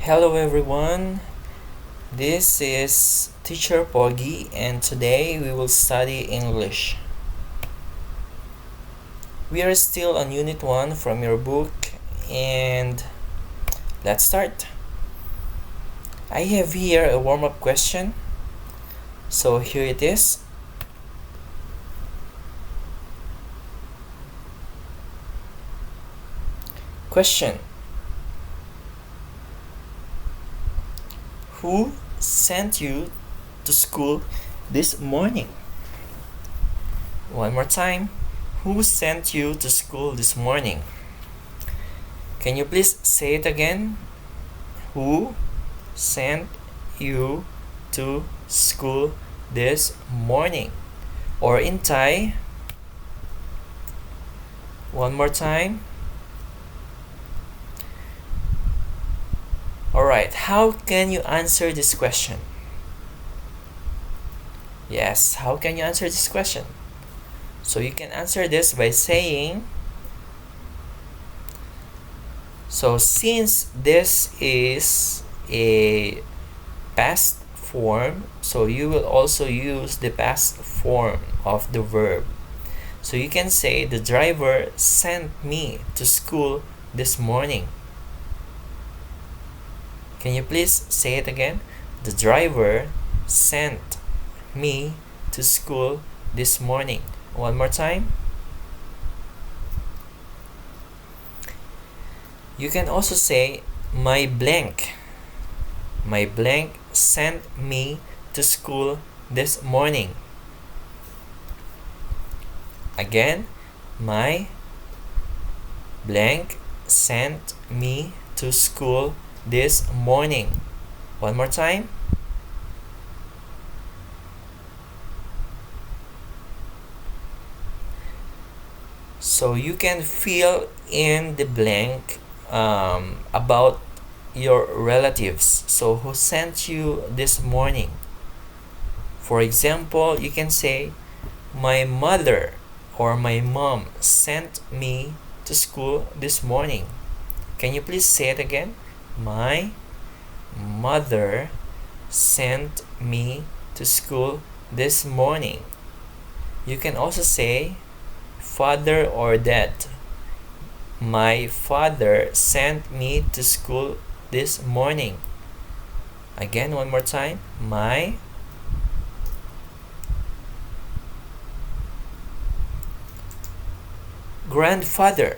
Hello everyone, this is Teacher Poggy and today we will study English. We are still on Unit 1 from your book and let's start. I have here a warm-up question, so here it is. Question: Who sent you to school this morning? One more time. Who sent you to school this morning? Can you please say it again? Who sent you to school this morning? Or in Thai, one more time. Alright, how can you answer this question? Yes, how can you answer this question? So you can answer this by saying, so since this is a past form, so you will also use the past form of the verb. So you can say, the driver sent me to school this morning. Can you please say it again? The driver sent me to school this morning. One more time. You can also say, my blank sent me to school this morning. Again, my blank sent me to school this morning. One more time. So you can fill in the blank about your relatives. So who sent you this morning? For example, you can say, my mother or my mom sent me to school this morning. Can you please say it again? My mother sent me to school this morning. You can also say father or dad. My father sent me to school this morning. Again, one more time. My grandfather.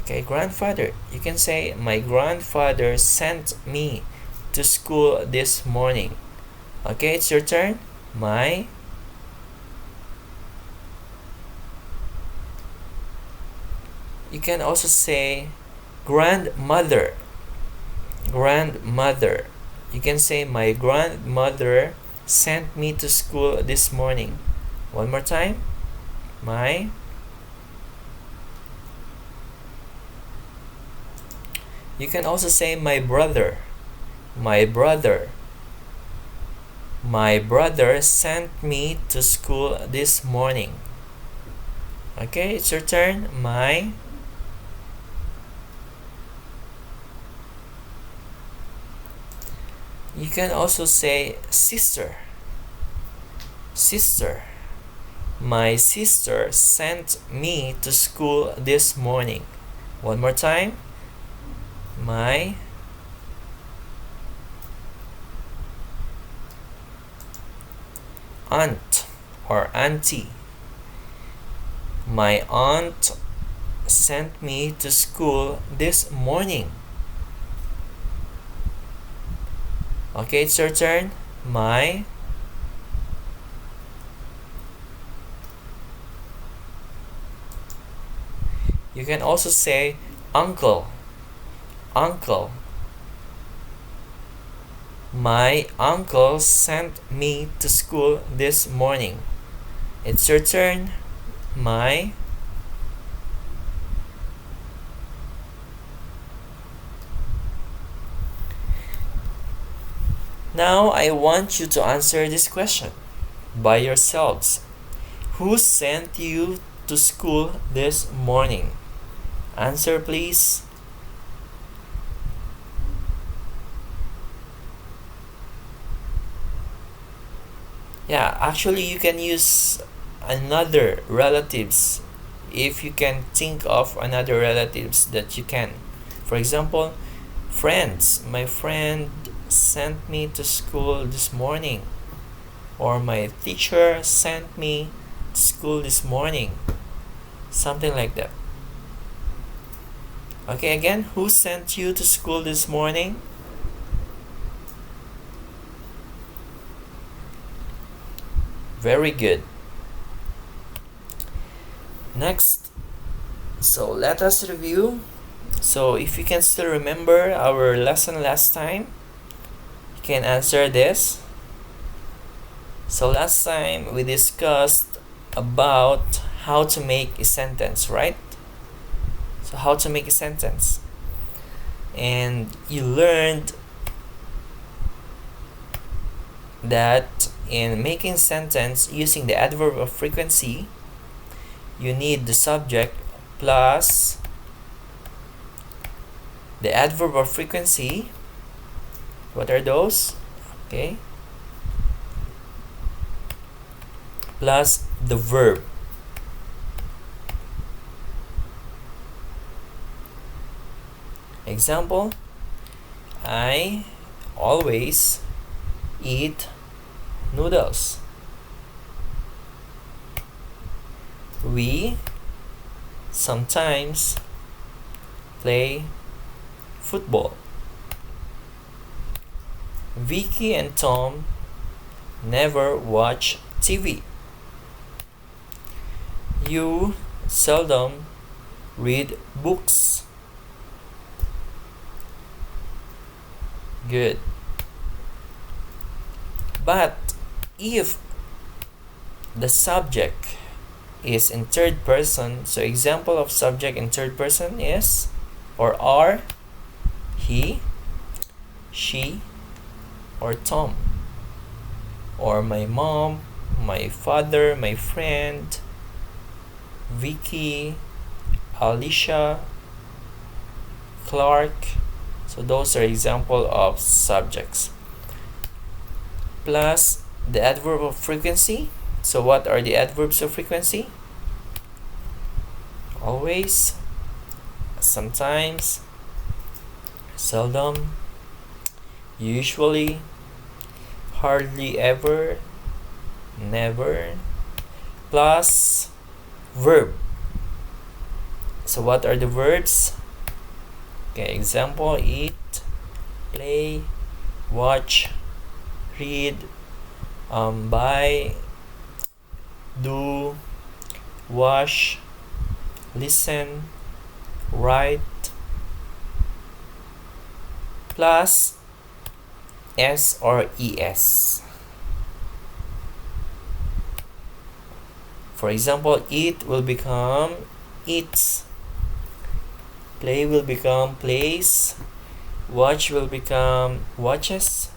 Okay, grandfather. You can say, my grandfather sent me to school this morning. Okay, it's your turn. My You can also say grandmother. Grandmother. You can say, my grandmother sent me to school this morning. One more time. My You can also say, my brother. My brother. My brother sent me to school this morning. Okay, it's your turn. My You can also say sister. Sister. My sister sent me to school this morning. One more time. My aunt or auntie. My aunt sent me to school this morning. Okay, it's your turn. My You can also say uncle. Uncle. My uncle sent me to school this morning. It's your turn. My Now I want you to answer this question by yourselves. Who sent you to school this morning? Answer please. Yeah, actually you can use another relatives if you can think of another relatives that you can. For example, friends. My friend sent me to school this morning, or my teacher sent me to school this morning. Something like that. Okay, again, who sent you to school this morning? Very good. Next, so let us review. So if you can still remember our lesson last time, you can answer this. So last time we discussed about how to make a sentence, right? So how to make a sentence. And you learned that in making sentence using the adverb of frequency, you need the subject plus the adverb of frequency. What are those? Okay. Plus the verb. Example, I always eat noodles. We sometimes play football. Vicky and Tom never watch TV. You seldom read books. Good. But if the subject is in third person, so example of subject in third person is or are he, she, or Tom, or my mom, my father, my friend, Vicky, Alicia, Clark. So those are example of subjects. Plus the adverb of frequency. So what are the adverbs of frequency? Always, sometimes, seldom, usually, hardly ever, never, plus verb. So what are the verbs? Okay, example, eat, play, watch, read, buy, do, wash, listen, write, plus s or es. For example, eat will become eats, play will become plays, watch will become watches,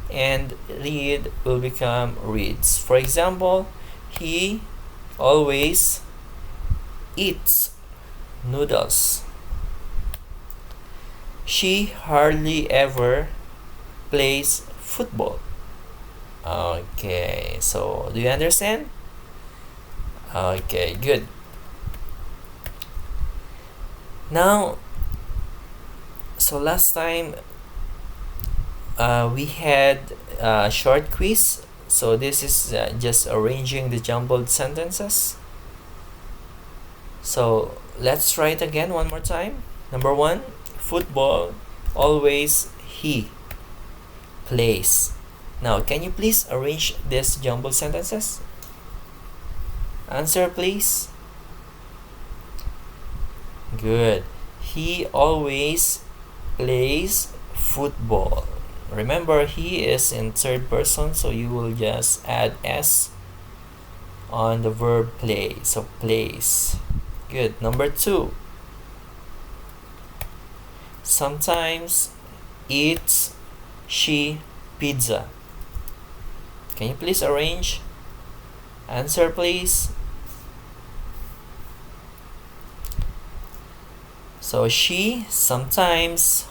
and read will become reads. For example, he always eats noodles. She hardly ever plays football. Okay, so do you understand? Okay, good. Now, so last time we had a short quiz. So this is just arranging the jumbled sentences. So let's try it again one more time. Number one, football, always he plays. Now, can you please arrange these jumbled sentences? Answer, please. Good. He always plays football. Remember, he is in third person, so you will just add s on the verb play. So plays. Good. Number two, sometimes eats she pizza. Can you please arrange? Answer, please. So she sometimes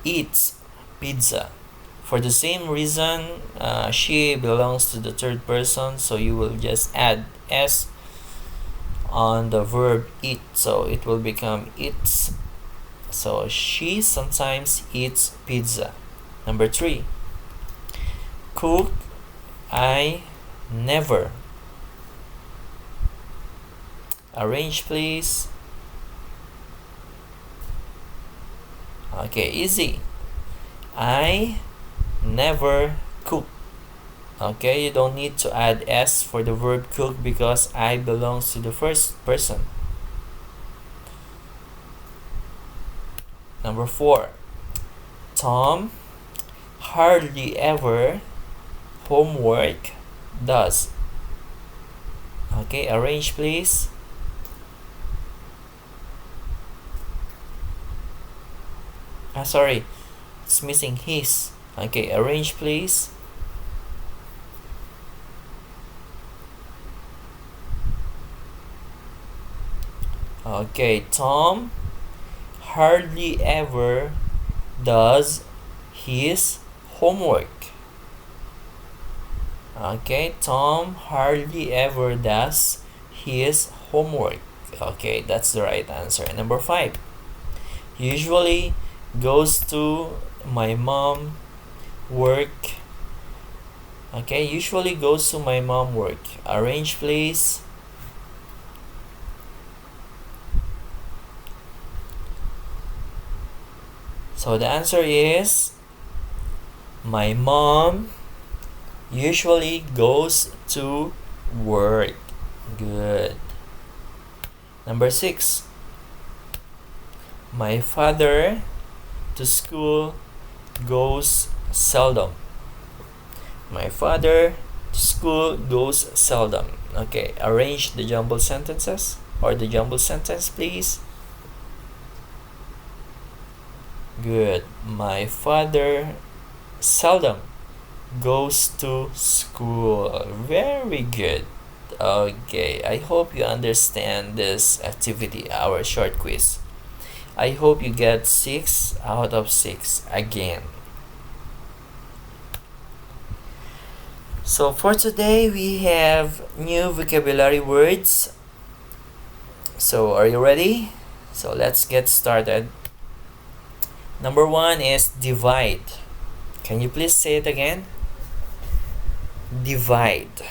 eats pizza. For the same reason, she belongs to the third person, so you will just add s on the verb eat, so it will become eats. So she sometimes eats pizza. Number 3, cook, I never. Arrange, please. Okay, easy. I never cook. Okay, you don't need to add s for the verb cook because I belongs to the first person. Number 4, Tom hardly ever homework does. Okay, arrange, please. Sorry, it's missing his. Okay, arrange, please. Okay, Tom hardly ever does his homework. Okay, Tom hardly ever does his homework. Okay, that's the right answer. Number 5, usually goes to my mom work. Okay, usually goes to my mom work. Arrange, please. So the answer is my mom usually goes to work. Good. Number 6, my father to school goes seldom. My father to school goes seldom. Okay, arrange the jumbled sentences or the jumbled sentence, please. Good. My father seldom goes to school. Very good. Okay, I hope you understand this activity, our short quiz. I hope you get 6 out of 6 again. So for today, we have new vocabulary words. So are you ready? So let's get started. Number 1 is divide. Can you please say it again? Divide.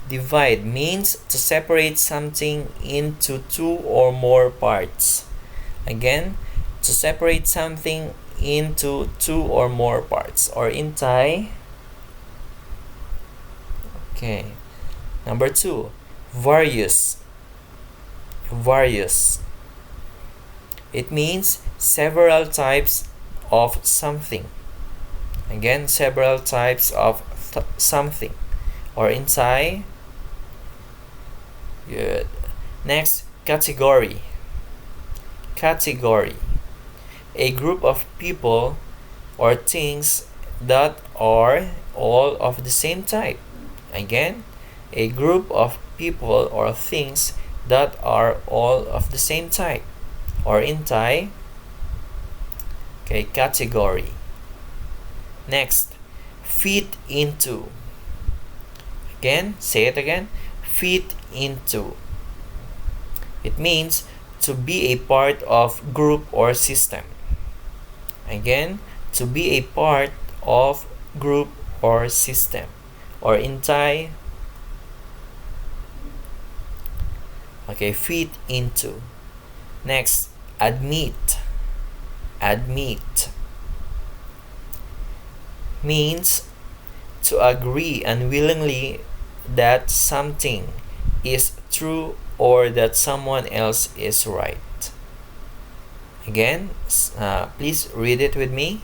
Divide means to separate something into 2 or more parts. Again, to separate something into 2 or more parts. Or in Thai. Okay. Number 2, various. Various. It means several types of something. Again, several types of something. Or in Thai. Good. Next, category. Category. A group of people or things that are all of the same type. Again, a group of people or things that are all of the same type. Or in Thai. Okay, category. Next, fit into. Again, say it again. Fit into. It means to be a part of group or system. Again, to be a part of group or system. Or in Thai. Okay, fit into. Next, admit. Admit means to agree unwillingly that something is true or that someone else is right. Again, please read it with me.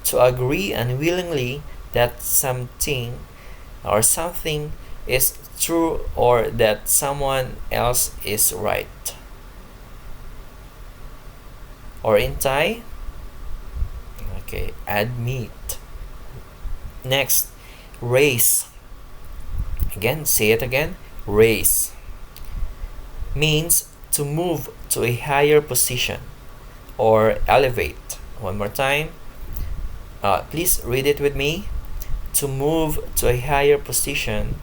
To agree unwillingly that something or something is true or that someone else is right. Or in Thai. Okay, admit. Next, raise. Again, say it again. Raise means to move to a higher position or elevate. One more time. Please read it with me. To move to a higher position,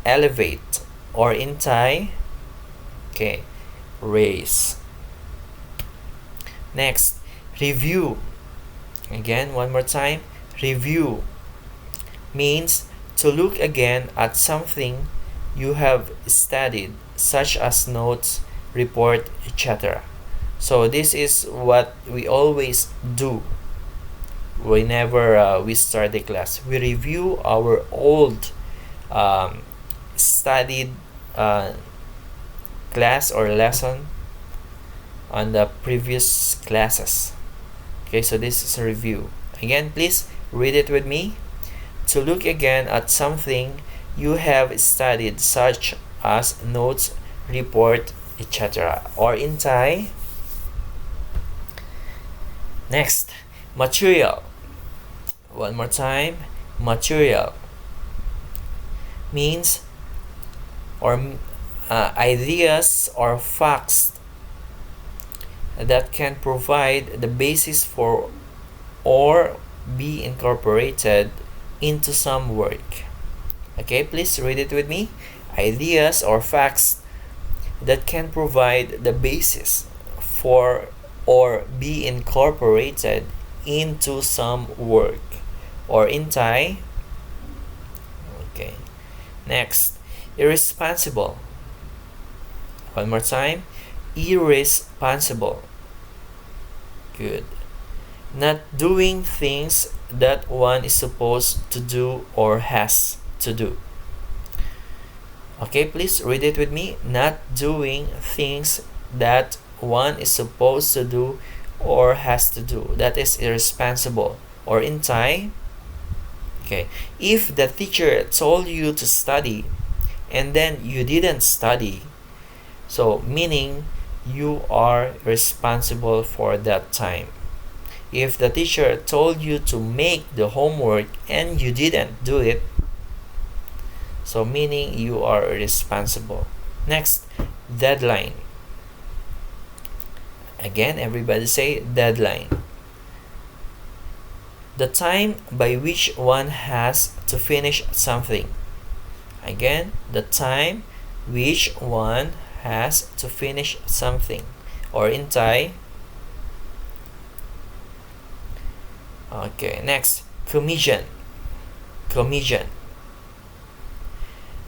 elevate, or in Thai, okay, raise. Next, review. Again, one more time. Review means to look again at something you have studied, such as notes, report, etc. So this is what we always do whenever we start the class. We review our old studied class or lesson on the previous classes. Okay, so this is a review. Again, please read it with me. To look again at something you have studied, such as notes, report, etc. Or in Thai. Next, material. One more time. Material means ideas or facts that can provide the basis for or be incorporated into some work. Okay, please read it with me. Ideas or facts that can provide the basis for or be incorporated into some work. Or in Thai. Okay. Next, irresponsible. One more time. Irresponsible. Good. Not doing things that one is supposed to do or has to do. Okay, please read it with me. Not doing things that one is supposed to do or has to do. That is irresponsible. Or in Thai. Okay. If the teacher told you to study and then you didn't study, so meaning you are responsible for that time. If the teacher told you to make the homework and you didn't do it, so meaning you are responsible. Next, deadline. Again, everybody say deadline. The time by which one has to finish something. Again, the time which one has to finish something. Or in Thai. Okay, next, comedian. Comedian.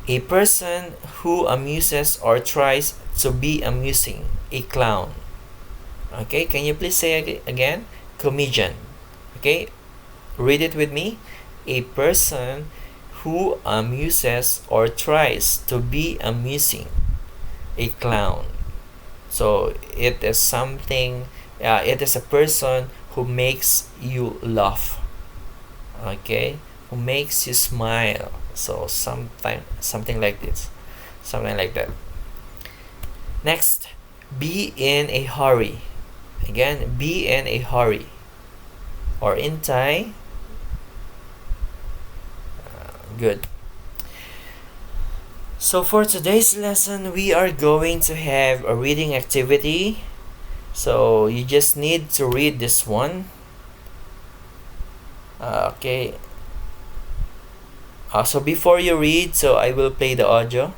A person who amuses or tries to be amusing. A clown. Okay, can you please say again? Comedian. Okay, read it with me. A person who amuses or tries to be amusing. A clown. So it is something, it is a person who makes you laugh. Okay, who makes you smile. So something like this, something like that. Next, be in a hurry. Again, be in a hurry. Or in Thai. Good. So for today's lesson, we are going to have a reading activity. So you just need to read this one. Okay. So before you read, so I will play the audio.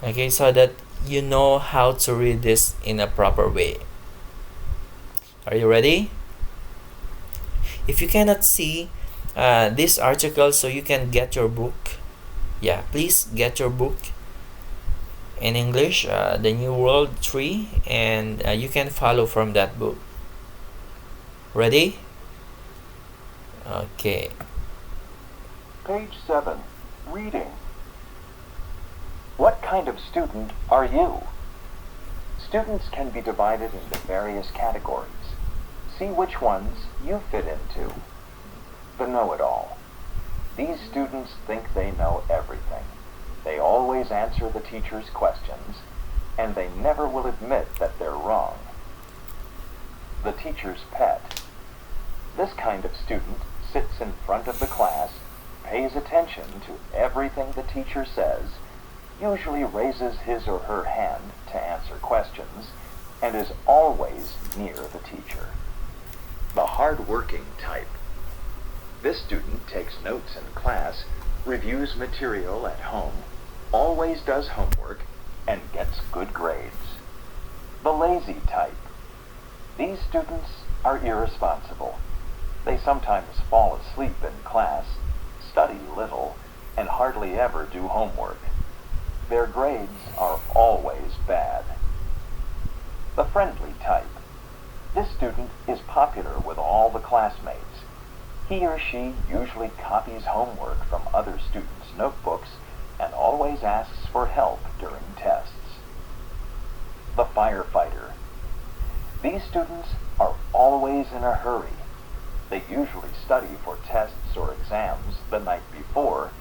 Okay, so that you know how to read this in a proper way. Are you ready? If you cannot see this article, so you can get your book. Yeah, please get your book in English, The New World 3, and you can follow from that book. Ready? Okay. Page 7. Reading. What kind of student are you? Students can be divided into various categories. See which ones you fit into. The know-it-all. These students think they know everything. They always answer the teacher's questions, and they never will admit that they're wrong. The teacher's pet. This kind of student sits in front of the class, pays attention to everything the teacher says, usually raises his or her hand to answer questions, and is always near the teacher. The hard-working type. This student takes notes in class, reviews material at home, always does homework, and gets good grades. The lazy type. These students are irresponsible. They sometimes fall asleep in class, study little, and hardly ever do homework. Their grades are always bad. The friendly type. This student is popular with all the classmates. He or she usually copies homework from other students' notebooks and always asks for help during tests. The firefighter. These students are always in a hurry. They usually study for tests or exams the night before,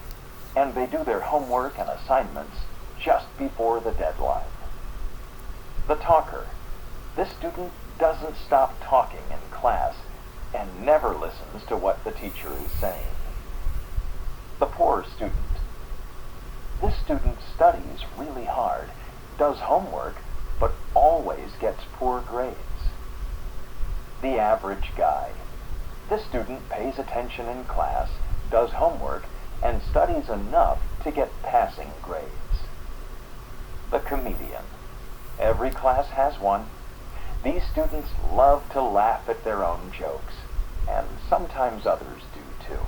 and they do their homework and assignments just before the deadline. The talker. This student doesn't stop talking in class and never listens to what the teacher is saying. The poor student. This student studies really hard, does homework, but always gets poor grades. The average guy. This student pays attention in class, does homework, and studies enough to get passing grades. The comedian. Every class has one. These students love to laugh at their own jokes, and sometimes others do too.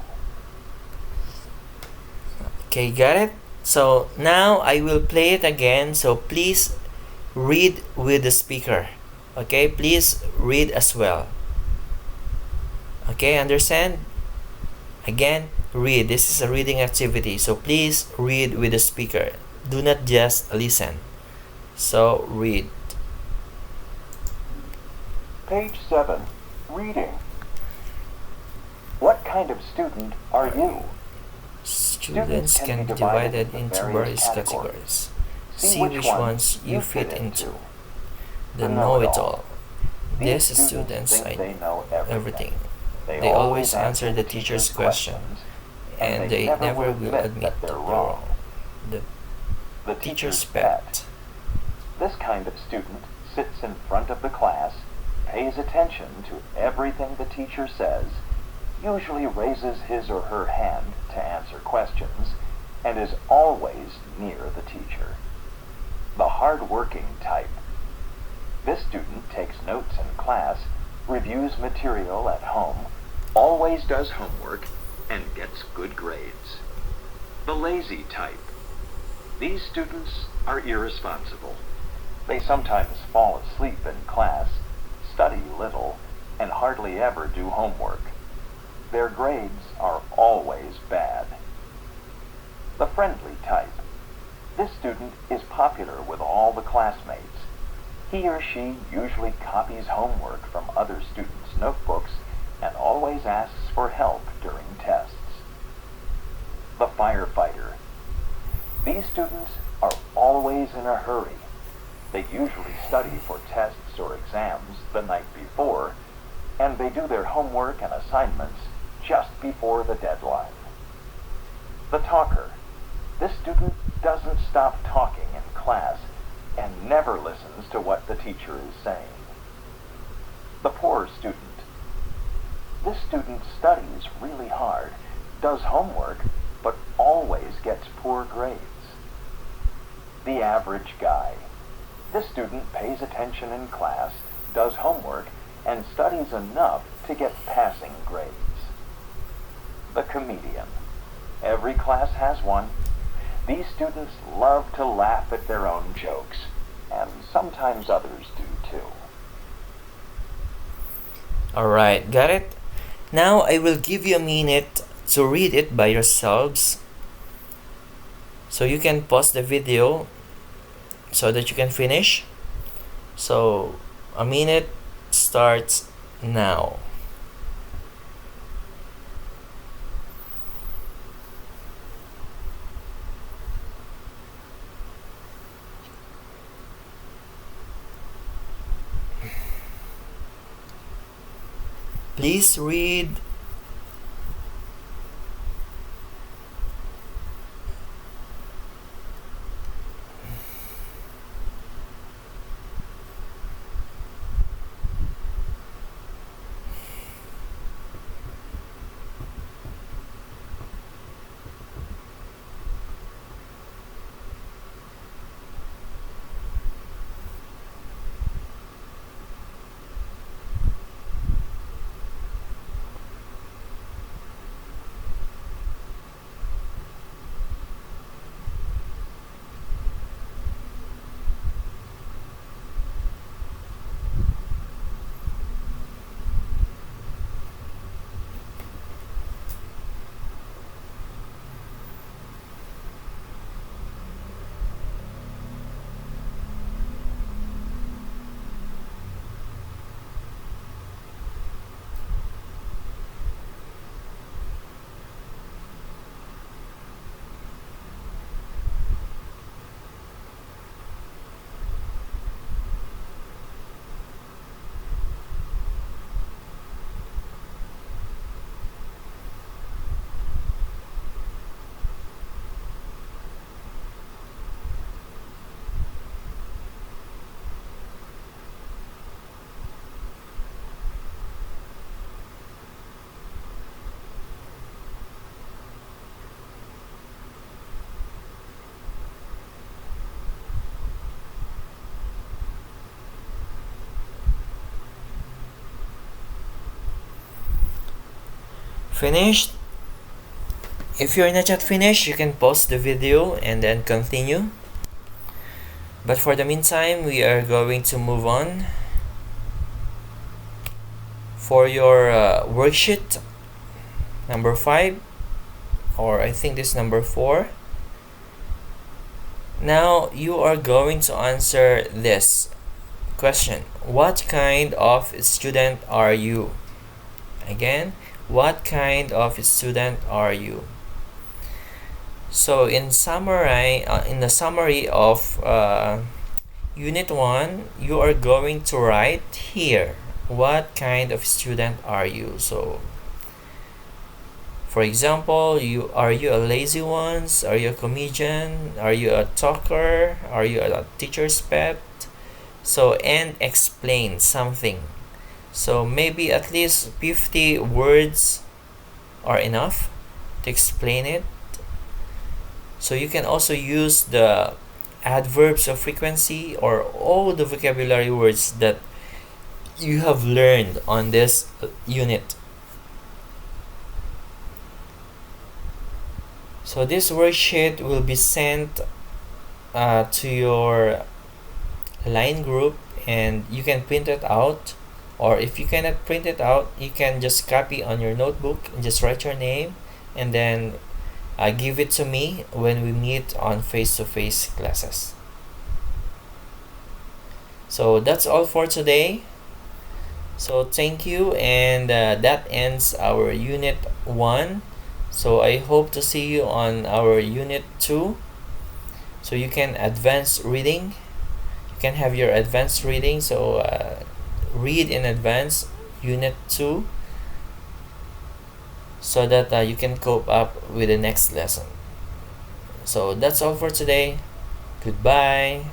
Okay, got it? So now I will play it again, so please read with the speaker. Okay, please read as well. Okay, understand? Again, read. This is a reading activity, so please read with the speaker. Do not just listen. So read. Page 7. Reading. What kind of student are you? Students can be divided into various categories. See which ones you fit into. The know-it-all. These students I know everything. They always answer the teacher's questions, and they never will admit that they're wrong. The teacher's pet. This kind of student sits in front of the class, pays attention to everything the teacher says, usually raises his or her hand to answer questions, and is always near the teacher. The hard-working type. This student takes notes in class, reviews material at home, always does homework, and gets good grades. The lazy type. These students are irresponsible. They sometimes fall asleep in class, study little, and hardly ever do homework. Their grades are always bad. The friendly type. This student is popular with all the classmates. He or she usually copies homework from other students' notebooks and always asks for help during tests. The firefighter. These students are always in a hurry. They usually study for tests or exams the night before, and they do their homework and assignments just before the deadline. The talker. This student doesn't stop talking in class and never listens to what the teacher is saying. The poor student. This student studies really hard, does homework, but always gets poor grades. The average guy. This student pays attention in class, does homework, and studies enough to get passing grades. The comedian. Every class has one. These students love to laugh at their own jokes, and sometimes others do too. Alright, got it? Now I will give you a minute to read it by yourselves. So you can pause the video so that you can finish. So a minute starts now. Please read. Finished? If you're not yet finished, you can pause the video and then continue. But for the meantime, we are going to move on. For your worksheet number 5, or I think this number 4. Now you are going to answer this question. What kind of student are you? Again, what kind of student are you? So in the summary of Unit 1, you are going to write here, what kind of student are you? So for example, are you a lazy one? Are you a comedian? Are you a talker? Are you a teacher's pet? So, and explain something. So maybe at least 50 words are enough to explain it. So you can also use the adverbs of frequency or all the vocabulary words that you have learned on this unit. So this worksheet will be sent to your line group, and you can print it out, or if you cannot print it out, you can just copy on your notebook and just write your name and then give it to me when we meet on face-to-face classes. So that's all for today. So thank you, and that ends our Unit 1. So I hope to see you on our Unit 2. So you can advance reading. You can have your advanced reading. So read in advance Unit 2 so that you can cope up with the next lesson. So that's all for today. Goodbye.